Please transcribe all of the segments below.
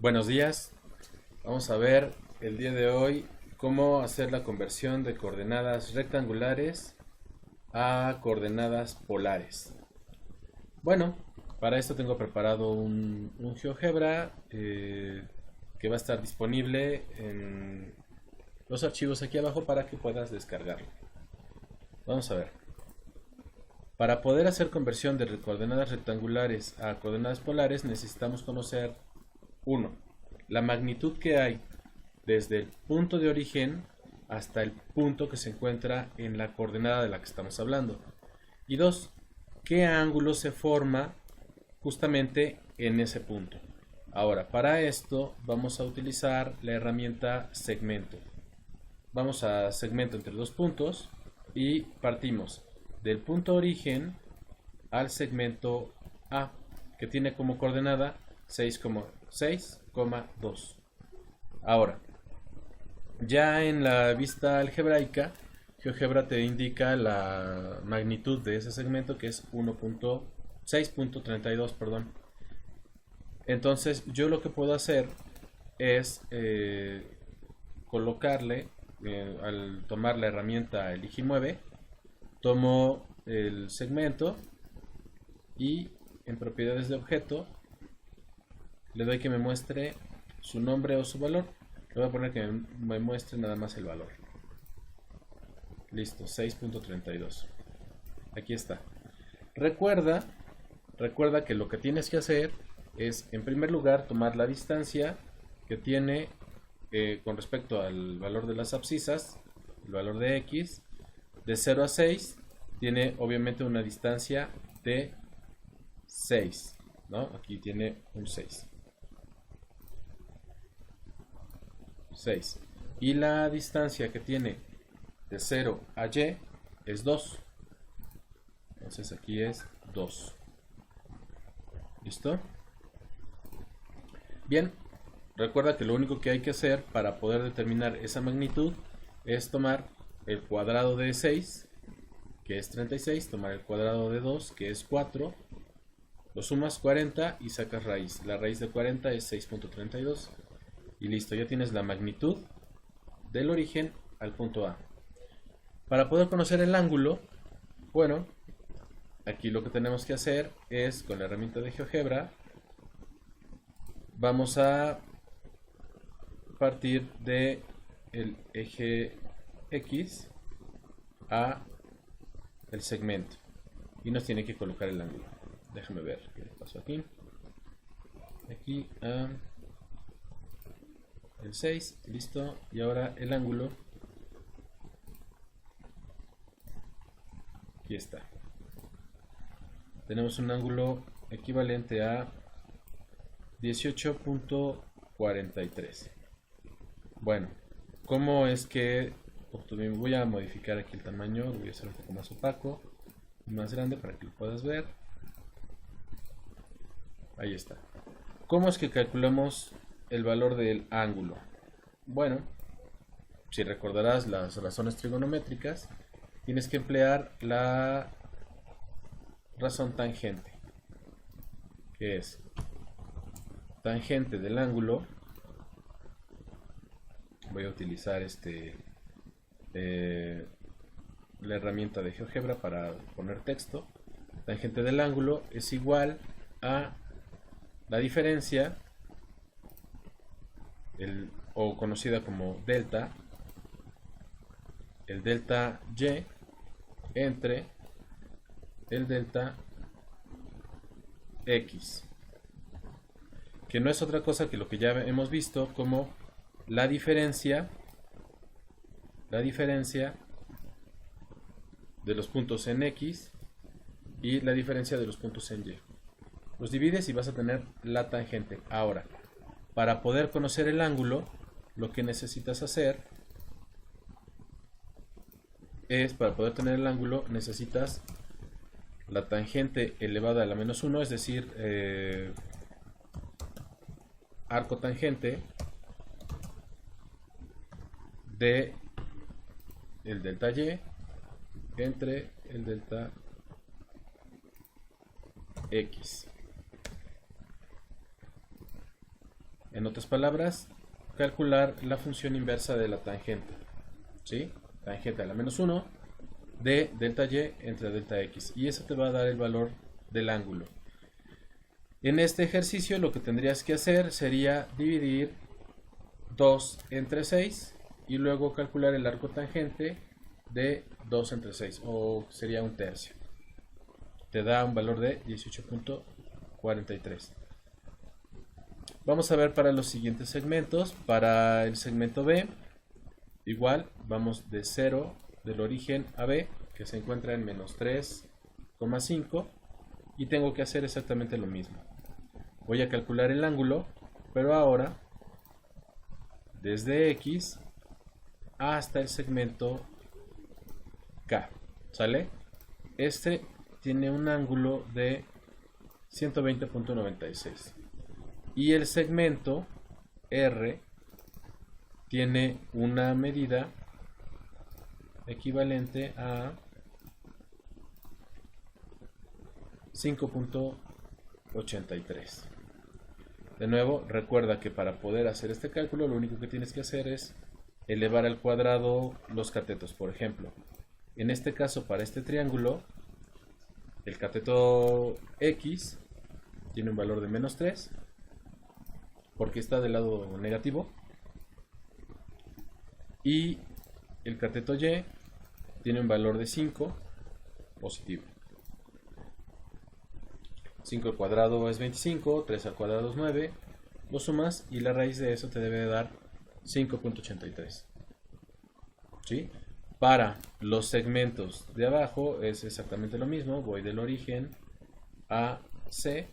Buenos días, vamos a ver el día de hoy cómo hacer la conversión de coordenadas rectangulares a coordenadas polares. Bueno, para esto tengo preparado un GeoGebra que va a estar disponible en los archivos aquí abajo para que puedas descargarlo. Vamos a ver. Para poder hacer conversión de coordenadas rectangulares a coordenadas polares necesitamos conocer uno, la magnitud que hay desde el punto de origen hasta el punto que se encuentra en la coordenada de la que estamos hablando. Y dos, qué ángulo se forma justamente en ese punto. Ahora, para esto vamos a utilizar la herramienta segmento. Vamos a segmento entre dos puntos y partimos del punto origen al segmento A, que tiene como coordenada 6,6,2. Ahora, ya en la vista algebraica, GeoGebra te indica la magnitud de ese segmento, que es 1.6.32, perdón. Entonces, yo lo que puedo hacer es colocarle, al tomar la herramienta Elige y Mueve, tomo el segmento y en propiedades de objeto le doy que me muestre su nombre o su valor. Le voy a poner que me muestre nada más el valor. Listo, 6.32. Aquí está. Recuerda, recuerda que lo que tienes que hacer es, en primer lugar, tomar la distancia que tiene con respecto al valor de las abscisas, el valor de x, de 0 a 6, tiene obviamente una distancia de 6, ¿no? Aquí tiene un 6. 6. Y la distancia que tiene de 0 a y es 2. Entonces aquí es 2. ¿Listo? Bien, recuerda que lo único que hay que hacer para poder determinar esa magnitud es tomar el cuadrado de 6, que es 36, tomar el cuadrado de 2, que es 4, lo sumas 40 y sacas raíz. La raíz de 40 es 6.32. Y listo, ya tienes la magnitud del origen al punto A. Para poder conocer el ángulo, bueno, aquí lo que tenemos que hacer es, con la herramienta de GeoGebra, vamos a partir de el eje X a el segmento y nos tiene que colocar el ángulo. Déjame ver qué pasó aquí. Aquí a el 6, listo. Y ahora el ángulo. Aquí está. Tenemos un ángulo equivalente a 18.43. Bueno, ¿cómo es que obtuvimos? Voy a modificar aquí el tamaño, lo voy a hacer un poco más opaco y más grande para que lo puedas ver. Ahí está. ¿Cómo es que calculamos el valor del ángulo? Bueno, si recordarás las razones trigonométricas, tienes que emplear la razón tangente, que es tangente del ángulo. Voy a utilizar la herramienta de GeoGebra para poner texto. Tangente del ángulo es igual a la diferencia, o conocida como delta, el delta y entre el delta x, que no es otra cosa que lo que ya hemos visto como la diferencia de los puntos en x y la diferencia de los puntos en y. Los divides y vas a tener la tangente. Ahora, para poder conocer el ángulo, lo que necesitas hacer es, para poder tener el ángulo, necesitas la tangente elevada a la menos 1, es decir, arco tangente de el delta y entre el delta x. En otras palabras, calcular la función inversa de la tangente. ¿Sí? Tangente a la menos 1 de delta y entre delta x. Y eso te va a dar el valor del ángulo. En este ejercicio lo que tendrías que hacer sería dividir 2 entre 6 y luego calcular el arco tangente de 2 entre 6, o sería un tercio. Te da un valor de 18.43. Vamos a ver para los siguientes segmentos. Para el segmento B, igual vamos de 0 del origen a B, que se encuentra en menos 3,5, y tengo que hacer exactamente lo mismo. Voy a calcular el ángulo, pero ahora desde X hasta el segmento K, ¿sale? Este tiene un ángulo de 120.96 y el segmento R tiene una medida equivalente a 5.83. De nuevo, recuerda que para poder hacer este cálculo lo único que tienes que hacer es elevar al cuadrado los catetos. Por ejemplo, en este caso, para este triángulo, el cateto X tiene un valor de menos 3 porque está del lado negativo, y el cateto Y tiene un valor de 5 positivo. 5 al cuadrado es 25, 3 al cuadrado es 9, lo sumas y la raíz de eso te debe dar 5.83. ¿Sí? Para los segmentos de abajo es exactamente lo mismo, voy del origen a C.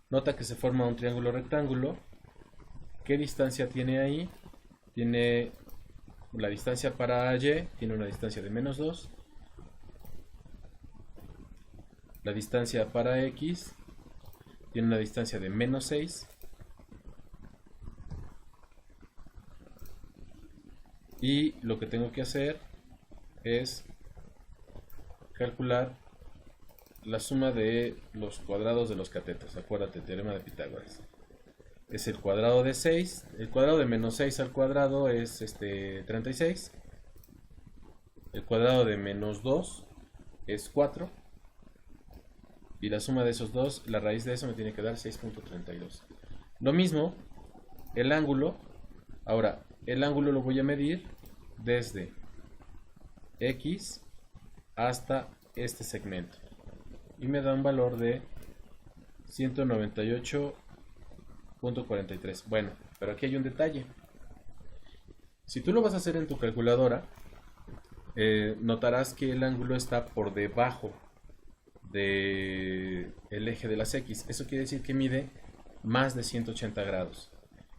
Nota que se forma un triángulo rectángulo. ¿Qué distancia tiene ahí? Tiene la distancia para Y, tiene una distancia de menos 2. La distancia para X tiene una distancia de menos 6. Y lo que tengo que hacer es calcular la suma de los cuadrados de los catetos. Acuérdate, teorema de Pitágoras. Es el cuadrado de 6. El cuadrado de menos 6 al cuadrado es 36. El cuadrado de menos 2 es 4. Y la suma de esos dos, la raíz de eso me tiene que dar 6.32. Lo mismo, el ángulo. Ahora, el ángulo lo voy a medir desde X hasta este segmento. Y me da un valor de 198.43. Bueno, pero aquí hay un detalle. Si tú lo vas a hacer en tu calculadora, notarás que el ángulo está por debajo del eje de las X. Eso quiere decir que mide más de 180 grados.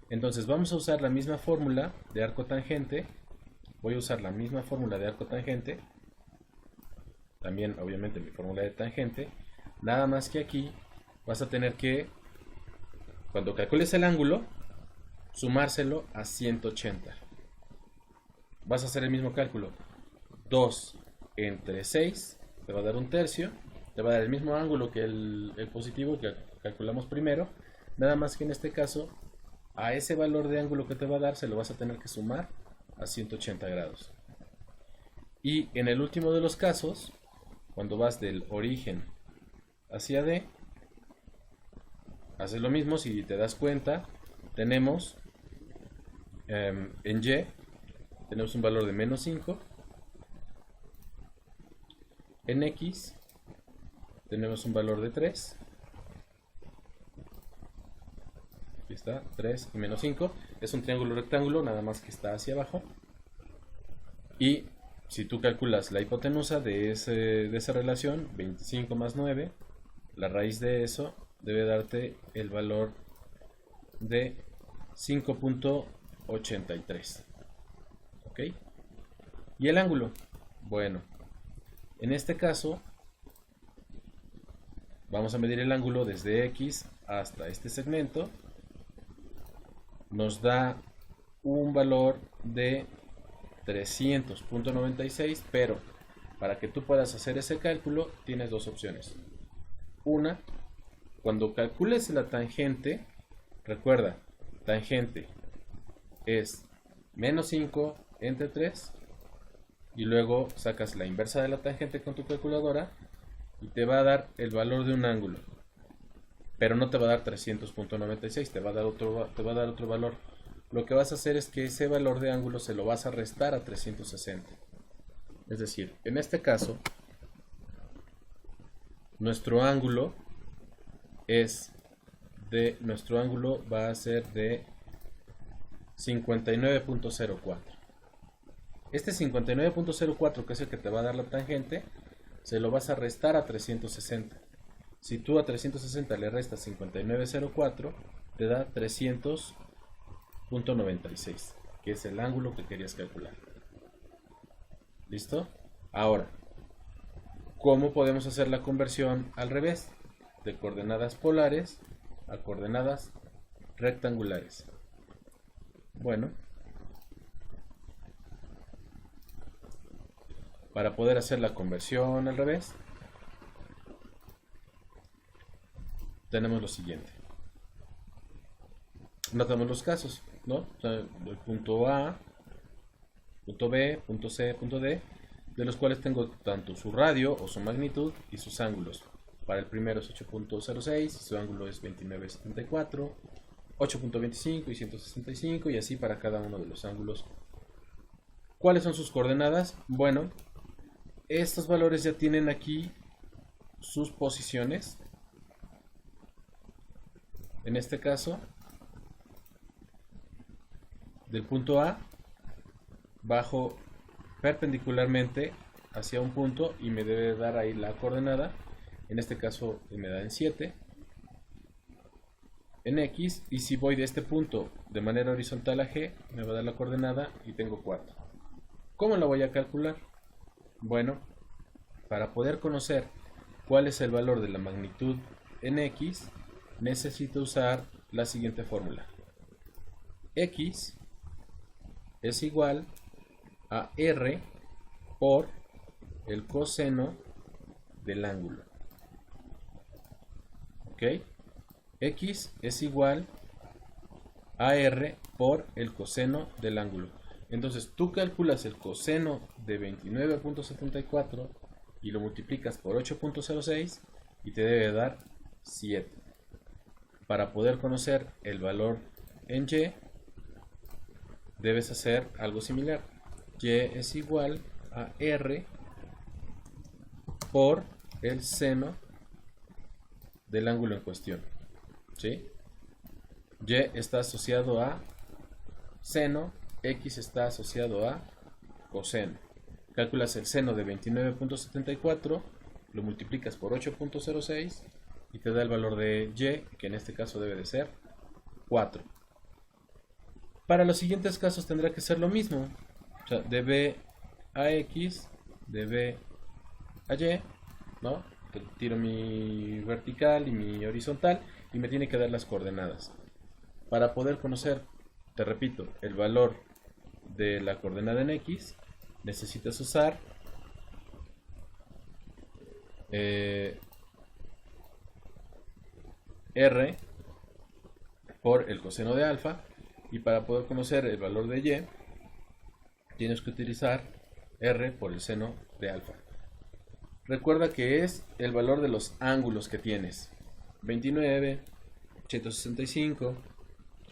Entonces vamos a usar la misma fórmula de arco tangente. Voy a usar la misma fórmula de arco tangente. También obviamente mi fórmula de tangente. Nada más que aquí vas a tener que, cuando calcules el ángulo, sumárselo a 180. Vas a hacer el mismo cálculo. 2 entre 6 te va a dar un tercio. Te va a dar el mismo ángulo que el positivo que calculamos primero. Nada más que en este caso, a ese valor de ángulo que te va a dar se lo vas a tener que sumar a 180 grados. Y en el último de los casos, cuando vas del origen hacia D, haces lo mismo. Si te das cuenta, tenemos en Y tenemos un valor de menos 5. En X tenemos un valor de 3. Aquí está, 3 y menos 5. Es un triángulo rectángulo, nada más que está hacia abajo. Y si tú calculas la hipotenusa de esa relación, 25 más 9, la raíz de eso debe darte el valor de 5.83. ¿Ok? ¿Y el ángulo? Bueno, en este caso vamos a medir el ángulo desde X hasta este segmento. Nos da un valor de 300.96, pero para que tú puedas hacer ese cálculo tienes dos opciones. Una, cuando calcules la tangente, Recuerda, tangente es menos 5 entre 3 y luego sacas la inversa de la tangente con tu calculadora y te va a dar el valor de un ángulo, pero no te va a dar 300.96, te va a dar otro valor. Lo que vas a hacer es que ese valor de ángulo se lo vas a restar a 360. Es decir, en este caso, nuestro ángulo va a ser de 59.04. Este 59.04, que es el que te va a dar la tangente, se lo vas a restar a 360. Si tú a 360 le restas 59.04, te da 300.96, que es el ángulo que querías calcular. ¿Listo? Ahora, ¿cómo podemos hacer la conversión al revés? De coordenadas polares a coordenadas rectangulares. Bueno, para poder hacer la conversión al revés, tenemos lo siguiente. Notamos los casos, ¿no? O sea, el punto A, punto B, punto C, punto D, de los cuales tengo tanto su radio o su magnitud y sus ángulos. Para el primero es 8.06, su ángulo es 29.74, 8.25 y 165, y así para cada uno de los ángulos. ¿Cuáles son sus coordenadas? Bueno, estos valores ya tienen aquí sus posiciones. En este caso, del punto A, bajo perpendicularmente hacia un punto y me debe dar ahí la coordenada. En este caso me da en 7, en X, y si voy de este punto de manera horizontal a G, me va a dar la coordenada y tengo 4. ¿Cómo la voy a calcular? Bueno, para poder conocer cuál es el valor de la magnitud en X, necesito usar la siguiente fórmula. X es igual a R por el coseno del ángulo. ¿Ok? X es igual a R por el coseno del ángulo. Entonces tú calculas el coseno de 29.74 y lo multiplicas por 8.06 y te debe dar 7. Para poder conocer el valor en Y, debes hacer algo similar. Y es igual a R por el seno del ángulo en cuestión. ¿Sí? Y está asociado a seno, X está asociado a coseno. Calculas el seno de 29.74, lo multiplicas por 8.06 y te da el valor de Y, que en este caso debe de ser 4. Para los siguientes casos tendrá que ser lo mismo. O sea, de B a X, de B a Y, ¿no? Tiro mi vertical y mi horizontal y me tiene que dar las coordenadas. Para poder conocer, te repito, el valor de la coordenada en X, necesitas usar R por el coseno de alfa, y para poder conocer el valor de Y, tienes que utilizar R por el seno de alfa. Recuerda que es el valor de los ángulos que tienes. 29, 165.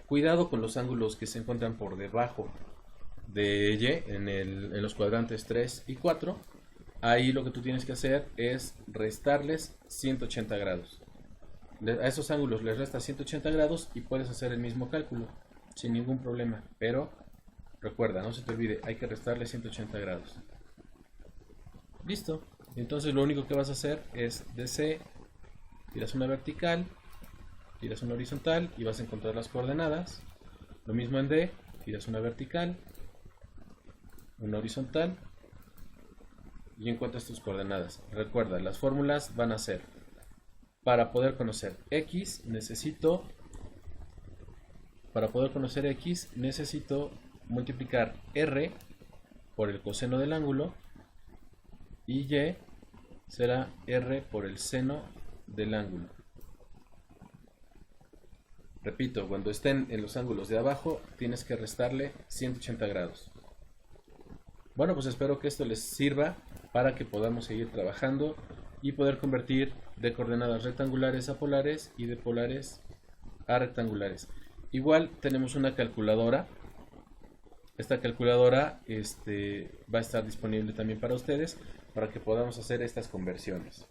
Cuidado con los ángulos que se encuentran por debajo de Y en los cuadrantes 3 y 4. Ahí lo que tú tienes que hacer es restarles 180 grados. A esos ángulos les restas 180 grados y puedes hacer el mismo cálculo sin ningún problema. Pero recuerda, no se te olvide, hay que restarle 180 grados. Listo. Entonces lo único que vas a hacer es de C, tiras una vertical, tiras una horizontal y vas a encontrar las coordenadas. Lo mismo en D, tiras una vertical, una horizontal y encuentras tus coordenadas. Recuerda, las fórmulas van a ser, para poder conocer X necesito multiplicar R por el coseno del ángulo y Y será R por el seno del ángulo. Repito, cuando estén en los ángulos de abajo, tienes que restarle 180 grados. Bueno, pues espero que esto les sirva para que podamos seguir trabajando y poder convertir de coordenadas rectangulares a polares y de polares a rectangulares. Igual tenemos una calculadora. Esta calculadora va a estar disponible también para ustedes para que podamos hacer estas conversiones.